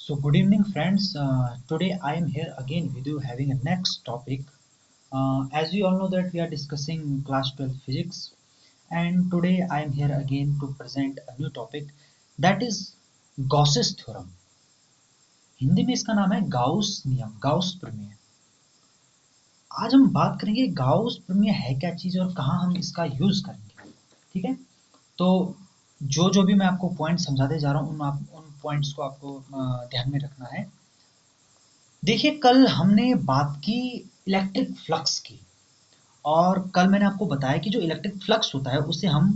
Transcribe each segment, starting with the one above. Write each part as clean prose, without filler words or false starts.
So good evening friends. Today I am here again with you having a next topic. As we all know that we are discussing class 12 physics, and today I am here again to present a new topic, that is Gauss's theorem. Hindi में इसका नाम है Gauss नियम, Gauss प्रमेय। आज हम बात करेंगे गाउस प्रमेय है क्या चीज और कहाँ हम इसका यूज करेंगे। ठीक है, तो जो भी मैं आपको पॉइंट समझाते जा रहा हूँ उन पॉइंट्स को आपको ध्यान में रखना है। देखिए, कल हमने बात की इलेक्ट्रिक फ्लक्स की, और कल मैंने आपको बताया कि जो इलेक्ट्रिक फ्लक्स होता है उसे हम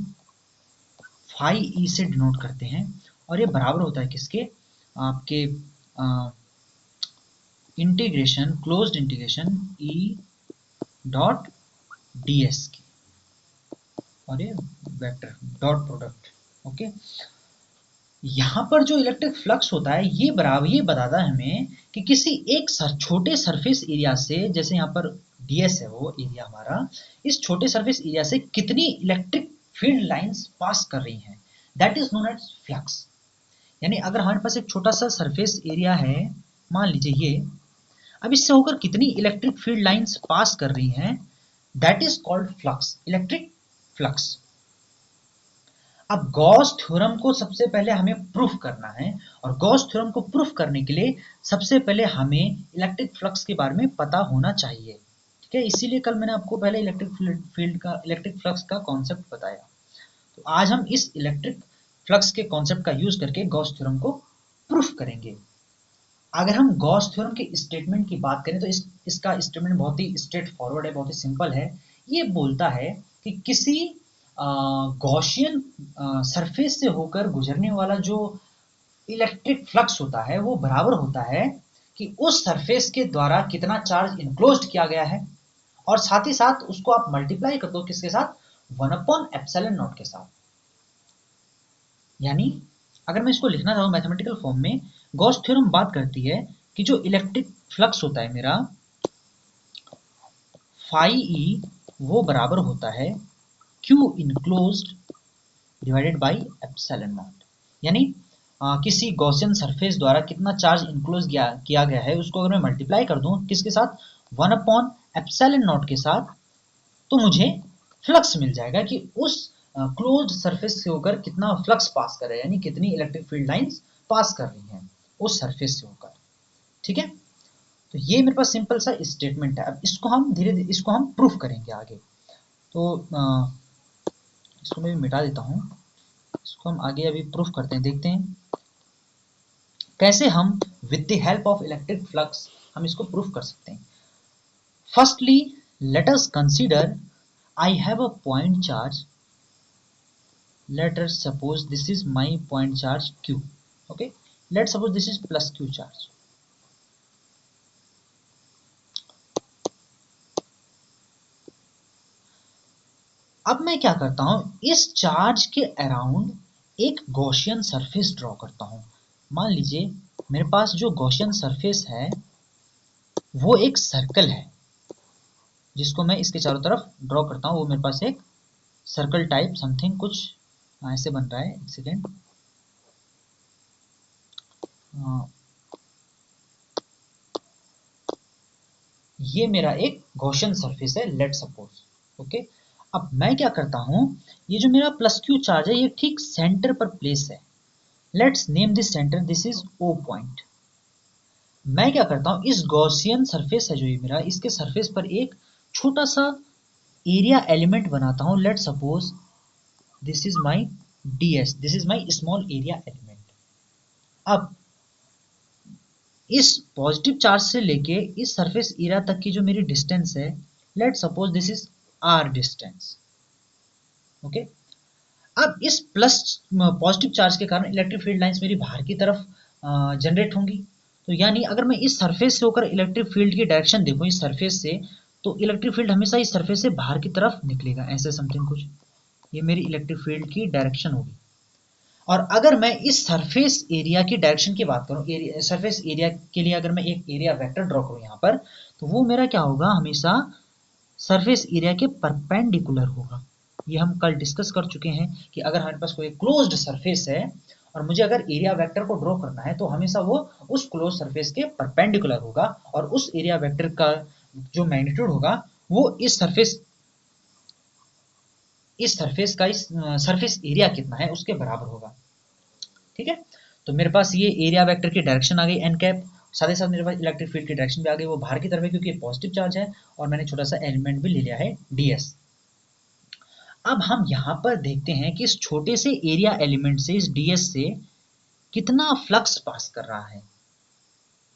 फाई ई से डिनोट करते हैं, और ये बराबर होता है किसके, आपके integration, closed integration E dot D S की, और ये वेक्टर डॉट प्रोडक्ट। ओके, यहाँ पर जो इलेक्ट्रिक फ्लक्स होता है ये बताता है हमें कि किसी एक छोटे सरफेस एरिया से, जैसे यहाँ पर ds है वो एरिया हमारा, इस छोटे सरफेस एरिया से कितनी इलेक्ट्रिक फील्ड लाइंस पास कर रही हैं, that is known as flux. यानी अगर हमारे पास एक छोटा सा सरफेस एरिया है, मान लीजिए ये, अब इससे होकर कितनी इलेक्ट्रिक फील्ड लाइंस पास कर रही हैं, that is called flux, electric flux. अब गॉस थ्योरम को सबसे पहले हमें प्रूफ करना है, और गॉस थ्योरम को प्रूफ करने के लिए सबसे पहले हमें इलेक्ट्रिक फ्लक्स के बारे में पता होना चाहिए। ठीक है, इसीलिए कल मैंने आपको पहले इलेक्ट्रिक फ्लक्स का कॉन्सेप्ट बताया। तो आज हम इस इलेक्ट्रिक फ्लक्स के कॉन्सेप्ट का यूज करके गॉस थ्योरम को प्रूफ करेंगे। अगर हम गॉस थ्योरम के स्टेटमेंट की बात करें तो इसका स्टेटमेंट बहुत ही स्ट्रेट फॉरवर्ड है, बहुत ही सिंपल है। ये बोलता है कि किसी गॉसियन सरफेस से होकर गुजरने वाला जो इलेक्ट्रिक फ्लक्स होता है वो बराबर होता है कि उस सरफेस के द्वारा कितना चार्ज इनक्लोज्ड किया गया है, और साथ ही साथ उसको आप मल्टीप्लाई कर दो किसके साथ, 1/ε0 के साथ। यानी अगर मैं इसको लिखना चाहूँ मैथमेटिकल फॉर्म में, गॉस थ्योरम बात करती है कि जो इलेक्ट्रिक फ्लक्स होता है मेरा फाई ई, वो बराबर होता है Q इनक्लोज्ड डिवाइडेड बाई ε0। यानी किसी गॉसियन सरफेस द्वारा कितना चार्ज इनक्लोज किया गया है, उसको अगर मैं मल्टीप्लाई कर दूं किसके साथ, 1/ε0 के साथ, तो मुझे फ्लक्स मिल जाएगा कि उस क्लोज्ड सरफेस से होकर कितना फ्लक्स पास कर रहा है, यानी कितनी इलेक्ट्रिक फील्ड लाइंस पास कर रही हैं उस सरफेस से होकर। ठीक है, तो ये मेरे पास सिंपल सा स्टेटमेंट है। अब इसको हम धीरे धीरे इसको हम प्रूफ करेंगे आगे। तो इसको मैं भी मिटा देता हूँ, इसको हम आगे अभी प्रूफ करते हैं, देखते हैं कैसे हम with the help of electric flux हम इसको प्रूफ कर सकते हैं। Firstly let us consider I have a point charge, let us suppose this is my point charge q. Okay, let's suppose this is plus q charge. अब मैं क्या करता हूं, इस चार्ज के अराउंड एक गॉसियन सरफेस ड्रॉ करता हूं। मान लीजिए मेरे पास जो गॉसियन सरफेस है वो एक सर्कल है, जिसको मैं इसके चारों तरफ ड्रॉ करता हूं। वो मेरे पास एक सर्कल टाइप समथिंग कुछ ऐसे बन रहा है। एक सेकेंड, ये मेरा एक गॉसियन सरफेस है, लेट सपोज। ओके, अब मैं क्या करता हूं, ये जो मेरा प्लस क्यू चार्ज है ये ठीक सेंटर पर प्लेस है। Let's name this centre, this is O point. मैं क्या करता हूं, इस गॉसियन सरफेस है जो ये मेरा, इसके सरफेस पर एक छोटा सा एरिया एलिमेंट बनाता हूं। Let suppose this is my ds, this is my small area element. अब इस पॉजिटिव चार्ज से लेके इस सरफेस एरिया तक की जो मेरी डिस्टेंस है, let suppose this is r distance. Okay, अब इस प्लस पॉजिटिव चार्ज के कारण इलेक्ट्रिक फील्ड लाइंस मेरी बाहर की तरफ जनरेट होंगी। तो यानी अगर मैं इस सरफेस से होकर इलेक्ट्रिक फील्ड की डायरेक्शन देखूं इस सरफेस से, तो इलेक्ट्रिक फील्ड हमेशा इस सरफेस से बाहर की तरफ निकलेगा, ऐसे समथिंग कुछ। ये मेरी इलेक्ट्रिक फील्ड की डायरेक्शन होगी। और अगर मैं इस सरफेस एरिया की डायरेक्शन की बात करूं, सरफेस एरिया के लिए अगर मैं एक एरिया वेक्टर ड्रॉ करूं यहाँ पर, तो वो मेरा क्या होगा, हमेशा सरफेस एरिया के परपेंडिकुलर होगा। ये हम कल डिस्कस कर चुके हैं कि अगर हमारे पास कोई क्लोज्ड सरफेस है और मुझे अगर एरिया वेक्टर को ड्रॉ करना है तो हमेशा वो उस क्लोज सरफेस के परपेंडिकुलर होगा, और उस एरिया वेक्टर का जो मैग्नीट्यूड होगा वो इस सरफेस का इस सरफेस एरिया कितना है उसके बराबर होगा। ठीक है, तो मेरे पास ये एरिया वेक्टर की डायरेक्शन आ गई एन कैप, साथ ही साथ मेरे पास इलेक्ट्रिक फील्ड की डायरेक्शन भी आ गई, वो बाहर की तरफ है क्योंकि पॉजिटिव चार्ज है, और मैंने छोटा सा एलिमेंट भी ले लिया है ds। अब हम यहाँ पर देखते हैं कि इस छोटे से एरिया एलिमेंट से, इस ds से कितना फ्लक्स पास कर रहा है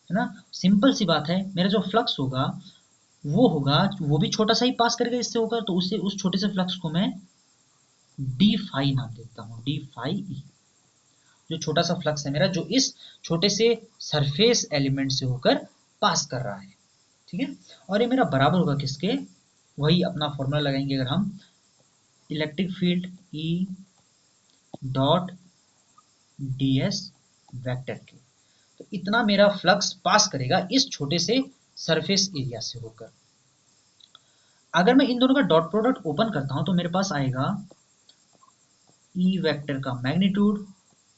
ना। सिंपल सी बात है, मेरा जो फ्लक्स होगा वो भी छोटा सा ही पास करेगा इससे होकर, तो उससे उस छोटे से फ्लक्स को मैं डी फाई नाम देता हूँ, डी फाई ई। जो छोटा सा फ्लक्स है मेरा, जो इस छोटे से सरफेस एलिमेंट से होकर पास कर रहा है। ठीक है, और ये मेरा बराबर होगा किसके, वही अपना फॉर्मूला लगाएंगे अगर हम, electric field E dot ds vector के। तो इतना मेरा फ्लक्स पास करेगा इस छोटे से सरफेस एरिया से होकर। अगर मैं इन दोनों का डॉट प्रोडक्ट ओपन करता हूं तो मेरे पास आएगा ई वेक्टर का मैग्नीट्यूड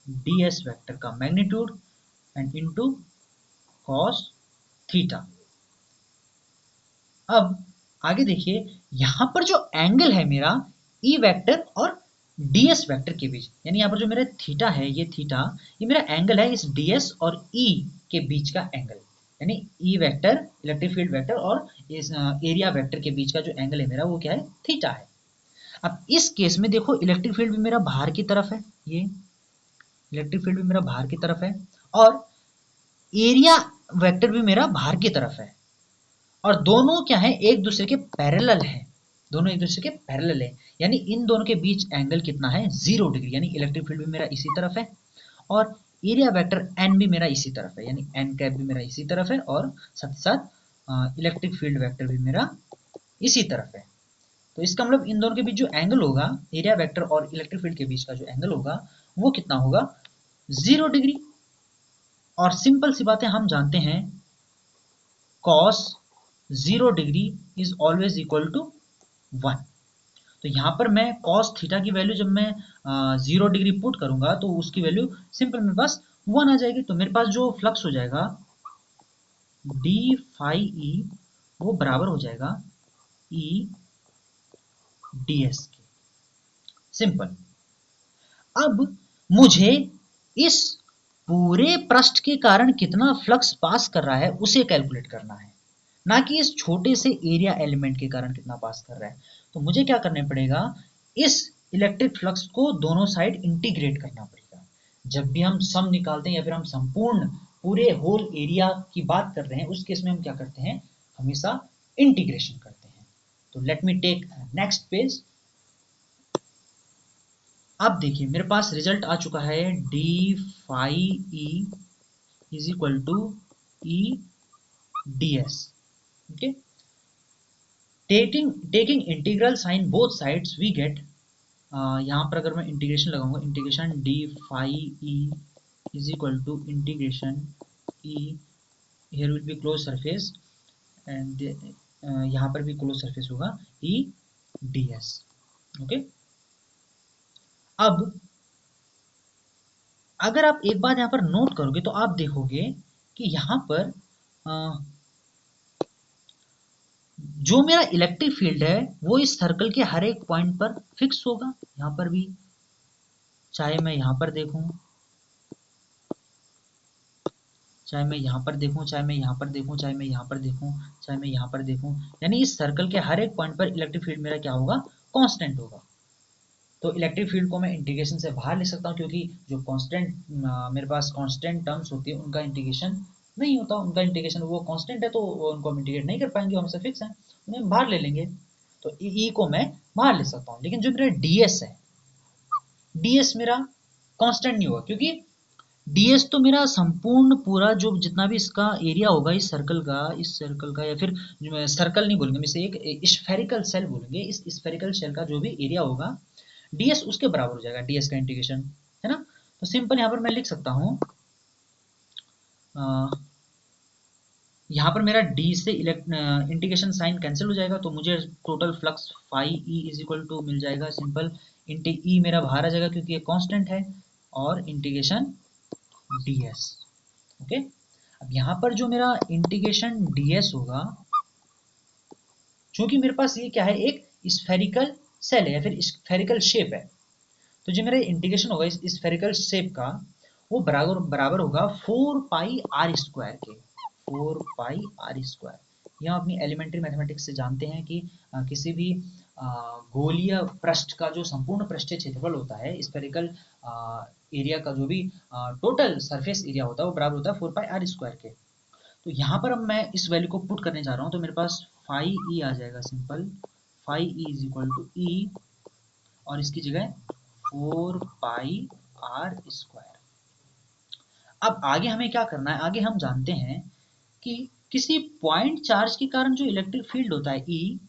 ds वेक्टर का magnitude and into cos theta. अब आगे देखिए, यहां पर जो एंगल है मेरा ई वेक्टर और ds वेक्टर के बीच, यानी यहाँ पर जो मेरा थीटा है, ये थीटा, ये मेरा एंगल है इस ds और e के बीच का एंगल, यानी E vector electric field vector और इस एरिया वेक्टर के बीच का जो एंगल है मेरा वो क्या है, थीटा है। अब इस केस में देखो, इलेक्ट्रिक फील्ड भी मेरा बाहर की तरफ है, ये इलेक्ट्रिक फील्ड भी मेरा बाहर की तरफ है, और एरिया वेक्टर भी मेरा बाहर की तरफ है, और दोनों क्या है, एक दूसरे के पैरेलल है, दोनों एक दूसरे के पैरेलल है, यानी इन दोनों के बीच एंगल कितना है, 0 डिग्री, यानी इलेक्ट्रिक फील्ड भी मेरा इसी तरफ है, और एरिया वेक्टर एन भी मेरा इसी तरफ है, यानी एन कैप भी मेरा इसी तरफ है, और साथ साथ इलेक्ट्रिक फील्ड वेक्टर भी मेरा इसी तरफ है। तो इसका मतलब इन दोनों के बीच जो एंगल होगा, एरिया वेक्टर और इलेक्ट्रिक फील्ड के बीच का जो एंगल होगा वो कितना होगा, 0 डिग्री। और सिंपल सी बात है, हम जानते हैं cos 0 degree is always equal to 1। तो यहाँ पर मैं cos थीटा की वैल्यू जब मैं 0 डिग्री पुट करूंगा तो उसकी वैल्यू सिंपल मेरे पास 1 आ जाएगी। तो मेरे पास जो फ्लक्स हो जाएगा डी फाई ई वो बराबर हो जाएगा ई ds के। सिंपल। अब मुझे इस पूरे पृष्ठ के कारण कितना फ्लक्स पास कर रहा है उसे कैलकुलेट करना है, ना कि इस छोटे से एरिया एलिमेंट के कारण कितना पास कर रहा है। तो मुझे क्या करना पड़ेगा, इस इलेक्ट्रिक फ्लक्स को दोनों साइड इंटीग्रेट करना पड़ेगा। जब भी हम सम निकालते हैं या फिर हम संपूर्ण पूरे होल एरिया की बात कर रहे हैं, उस केस में हम क्या करते हैं, हमेशा इंटीग्रेशन करते हैं। तो let me take next page. अब देखिए मेरे पास रिजल्ट आ चुका है, D phi E is equal to E ds। Okay, taking integral sign both sides we get, यहाँ पर अगर मैं इंटीग्रेशन लगाऊंगा, integration D phi E is equal to integration E, here will be close surface and यहाँ पर भी close surface होगा, ई ds। Okay, अब अगर आप एक बात यहाँ पर नोट करोगे तो आप देखोगे कि यहाँ पर जो मेरा इलेक्ट्रिक फील्ड है वो इस सर्कल के हर एक पॉइंट पर फिक्स होगा। यहाँ पर भी, चाहे मैं यहाँ पर देखूं, चाहे मैं यहाँ पर देखूं, चाहे मैं यहाँ पर देखूं, चाहे मैं यहाँ पर देखूं, चाहे मैं यहाँ पर देखूं, यानी इस सर्कल के हर एक पॉइंट पर इलेक्ट्रिक फील्ड मेरा क्या होगा, कांस्टेंट होगा। तो इलेक्ट्रिक फील्ड को मैं इंटीग्रेशन से बाहर ले सकता हूँ, क्योंकि जो कांस्टेंट मेरे पास कांस्टेंट टर्म्स होती है उनका इंटीग्रेशन नहीं होता, उनका इंटीग्रेशन वो कांस्टेंट है तो उनको हम इंटीग्रेट नहीं कर पाएंगे, हमसे फिक्स है, उन्हें हम बाहर ले लेंगे। तो ई को मैं बाहर ले सकता हूँ, लेकिन जो मेरा ds है, ds मेरा कांस्टेंट नहीं होगा, क्योंकि ds तो मेरा संपूर्ण पूरा जो जितना भी इसका एरिया होगा इस सर्कल का या फिर सर्कल नहीं बोलेंगे, इसे एक स्फेरिकल शेल बोलेंगे, इस स्फेरिकल शेल का जो भी एरिया होगा ds उसके बराबर हो जाएगा, ds का इंटीग्रेशन, है ना। तो सिंपल यहाँ पर मैं लिख सकता हूँ, यहाँ पर मेरा d से इंटीग्रेशन साइन कैंसिल हो जाएगा, तो मुझे total flux phi E is equal to मिल जाएगा, सिंपल इंटी ई मेरा बाहर आ जाएगा क्योंकि ये कांस्टेंट है, और इंटीग्रेशन ds। ओके, अब यहाँ पर जो मेरा इंटीग्रेशन ds होगा, क्योंकि मेरे पास ये क्या है, एक स्फेरिकल सेल है या फिर स्फेरिकल शेप है, तो जो मेरा इंटीग्रेशन होगा इस स्फेरिकल शेप का, वो बराबर बराबर होगा 4 पाई आर स्क्वायर के, 4 पाई आर स्क्वायर। यह अपनी एलिमेंट्री मैथमेटिक्स से जानते हैं कि किसी भी गोलीय पृष्ठ का जो संपूर्ण पृष्ठीय क्षेत्रफल होता है, स्फेरिकल एरिया का जो भी टोटल सरफेस एरिया होता है, वो बराबर होता है 4 पाई आर स्क्वायर के। तो यहाँ पर अब मैं इस वैल्यू को पुट करने जा रहा हूँ, तो मेरे पास फाई ई आ जाएगा, simple phi E is equal to E, और इसकी जगह 4 पाई आर स्क्वायर। अब आगे हमें क्या करना है, आगे हम जानते हैं कि किसी पॉइंट चार्ज के कारण जो इलेक्ट्रिक फील्ड होता है ई,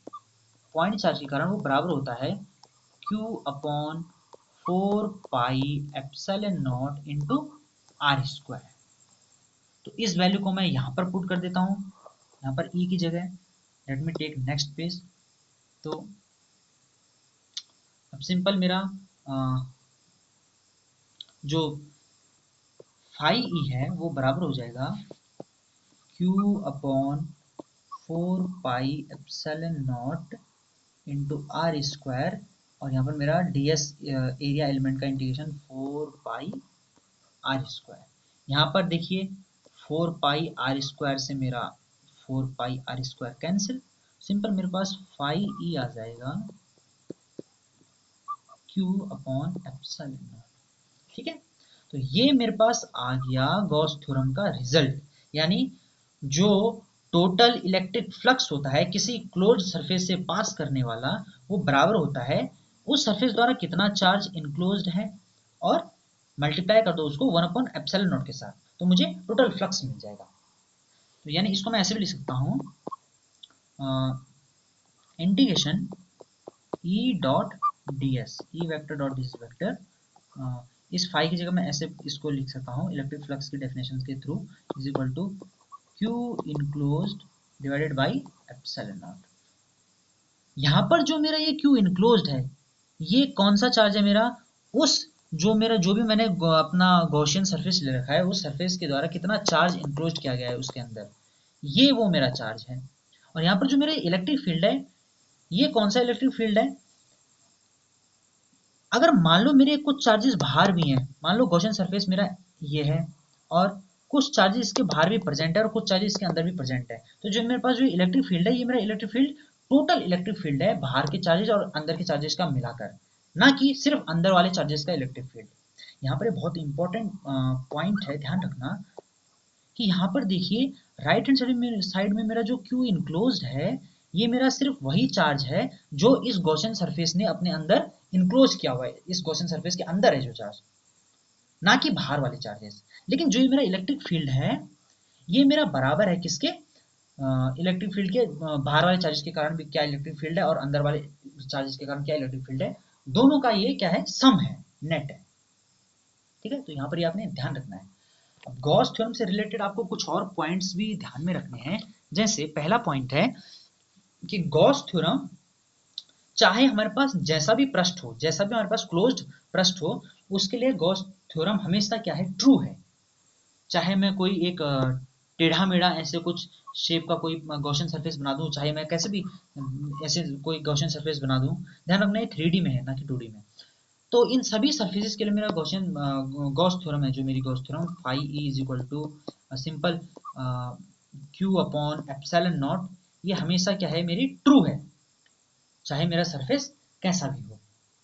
पॉइंट चार्ज के कारण वो बराबर होता है Q upon 4 pi epsilon naught into R square. तो इस वैल्यू को मैं यहाँ पर पुट कर देता हूँ, यहाँ पर ई की जगह। Let me take next page. तो अब सिंपल मेरा जो फाई ई है वो बराबर हो जाएगा Q upon 4 pi epsilon naught into R square, और यहाँ पर मेरा ds एरिया एलिमेंट का इंटीग्रेशन 4 पाई आर स्क्वायर। यहाँ पर देखिए 4 पाई आर स्क्वायर से मेरा 4 pi R square cancel, simple मेरे पास फाई ई आ जाएगा Q अपॉन एप्सिलॉन नॉट। ठीक है, तो ये मेरे पास आ गया गॉस थ्योरम का रिजल्ट, यानी जो टोटल इलेक्ट्रिक फ्लक्स होता है किसी क्लोज्ड सरफेस से पास करने वाला, वो बराबर होता है उस सरफेस द्वारा कितना चार्ज इनक्लोज्ड है, और मल्टीप्लाई कर दो उसको 1 अपॉन एप्सिलॉन नॉट के साथ, तो मुझे टोटल फ्लक्स मिल जाएगा। तो यानी इसको मैं ऐसे भी लिख सकता हूँ, integration E dot D S, E vector dot D vector, इस फाई की जगह मैं ऐसे इसको लिख सकता हूँ इलेक्ट्रिक फ्लक्स की डेफिनेशन के थ्रू, is equal to Q enclosed divided by epsilon naught. यहाँ पर जो मेरा ये क्यू इनक्लोज्ड है, ये कौन सा चार्ज है मेरा, उस जो भी मैंने अपना गॉसियन सरफेस ले रखा है, उस सरफेस के द्वारा कितना चार्ज इनक्लोज्ड किया गया है उसके अंदर, ये वो मेरा चार्ज है। और यहाँ पर जो मेरे इलेक्ट्रिक फील्ड है, ये कौन सा इलेक्ट्रिक फील्ड है, अगर मान लो मेरे कुछ चार्जेस बाहर भी हैं, मान लो गॉसियन सरफेस मेरा ये है, और कुछ चार्जेस इसके बाहर भी प्रेजेंट है और कुछ चार्जेस इसके अंदर भी प्रेजेंट है, तो जो मेरे पास जो इलेक्ट्रिक फील्ड है, ये मेरा electric field total electric field है, बाहर के चार्जेस और अंदर के चार्जेस का मिलाकर, ना कि सिर्फ अंदर वाले चार्जेस का इलेक्ट्रिक फील्ड। यहाँ पर बहुत इंपॉर्टेंट पॉइंट है, ध्यान रखना कि यहाँ पर देखिए राइट हैंड साइड में मेरा जो क्यू इनक्लोज्ड है, ये मेरा सिर्फ वही चार्ज है जो इस गॉसियन सरफेस ने अपने अंदर इनक्लोज किया हुआ है, इस गॉसियन सरफेस के अंदर है जो चार्ज, ना कि बाहर वाले चार्जेस। लेकिन जो ये मेरा इलेक्ट्रिक फील्ड है, ये मेरा बराबर है किसके, इलेक्ट्रिक फील्ड के, बाहर वाले चार्जेस के कारण भी क्या इलेक्ट्रिक फील्ड है और अंदर वाले चार्जेस के कारण क्या इलेक्ट्रिक फील्ड है, दोनों का ये क्या है, सम है, नेट है। ठीक है, तो यहाँ पर ये आपने ध्यान रखना है। अब गॉस थ्योरम से रिलेटेड आपको कुछ और पॉइंट्स भी ध्यान में रखने हैं। जैसे पहला पॉइंट है कि गॉस थ्योरम, चाहे हमारे पास जैसा भी पृष्ठ हो, जैसा भी हमारे पास क्लोज्ड पृष्ठ हो, उसके लिए गॉस थ्योरम हमेशा क्या है, ट्रू है। चाहे मैं कोई एक टेढ़ा मेढ़ा ऐसे कुछ शेप का कोई गॉसियन सरफेस बना दूं, चाहे मैं कैसे भी ऐसे कोई गॉसियन सरफेस बना दूं, ध्यान रखना ये 3D में है ना कि 2D में। तो इन सभी सरफेसेस के लिए मेरा गॉसियन गॉस थ्योरम है, जो मेरी Gauss theorem phi E is equal to simple Q upon epsilon naught, ये हमेशा क्या है, मेरी ट्रू है, चाहे मेरा सरफेस कैसा भी हो।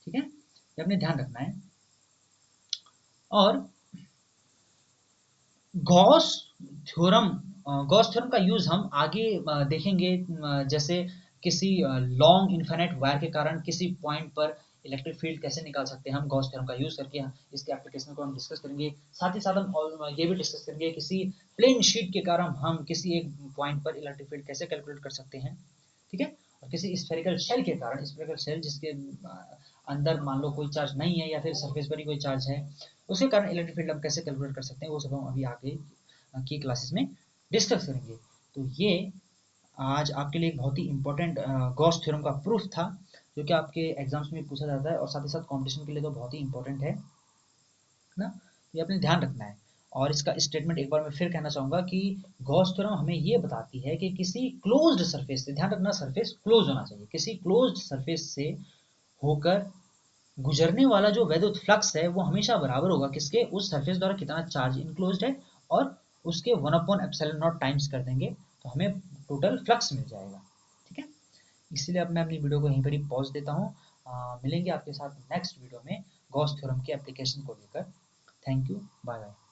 ठीक है, ये अपने ध्यान रखना है। और गॉस थ्योरम, गॉस थ्योरम का यूज हम आगे देखेंगे, जैसे किसी लॉन्ग इन्फिनिट वायर के कारण किसी पॉइंट पर इलेक्ट्रिक फील्ड कैसे निकाल सकते हैं हम गॉस थ्योरम का यूज करके, इसके एप्लीकेशन को हम डिस्कस करेंगे। साथ ही साथ हम ये भी डिस्कस करेंगे किसी प्लेन शीट के कारण हम किसी एक पॉइंट पर इलेक्ट्रिक फील्ड कैसे कैलकुलेट कर सकते हैं। ठीक है, और किसी स्फेरिकल शेल के कारण, स्फेरिकल शेल जिसके अंदर मान लो कोई चार्ज नहीं है या फिर सरफेस पर ही कोई चार्ज है, उसके कारण इलेक्ट्रिक फील्ड हम कैसे कैलकुलेट कर सकते हैं, वो सब हम अभी आगे की क्लासेस में डिस्कस करेंगे। तो ये आज आपके लिए एक बहुत ही इंपॉर्टेंट गॉस थ्योरम का प्रूफ था, जो कि आपके एग्जाम्स में पूछा जाता है और साथ ही साथ कॉम्पिटिशन के लिए तो बहुत ही इंपॉर्टेंट है। ना, ये अपने ध्यान रखना है। और इसका स्टेटमेंट एक बार मैं फिर कहना चाहूंगा कि गॉस थ्योरम हमें ये बताती है कि किसी क्लोज्ड सरफेस से, ध्यान रखना सरफेस क्लोज होना चाहिए, किसी क्लोज्ड सरफेस से होकर गुजरने वाला जो वैद्युत फ्लक्स है वो हमेशा बराबर होगा किसके, उस सरफेस द्वारा कितना चार्ज इनक्लोज्ड है, और उसके 1/ε0 टाइम्स कर देंगे तो हमें टोटल फ्लक्स मिल जाएगा। ठीक है, इसीलिए अब मैं अपनी वीडियो को यहीं पर ही पॉज देता हूँ। मिलेंगे आपके साथ नेक्स्ट वीडियो में गॉस थ्योरम के एप्लीकेशन को लेकर। Thank you, bye bye.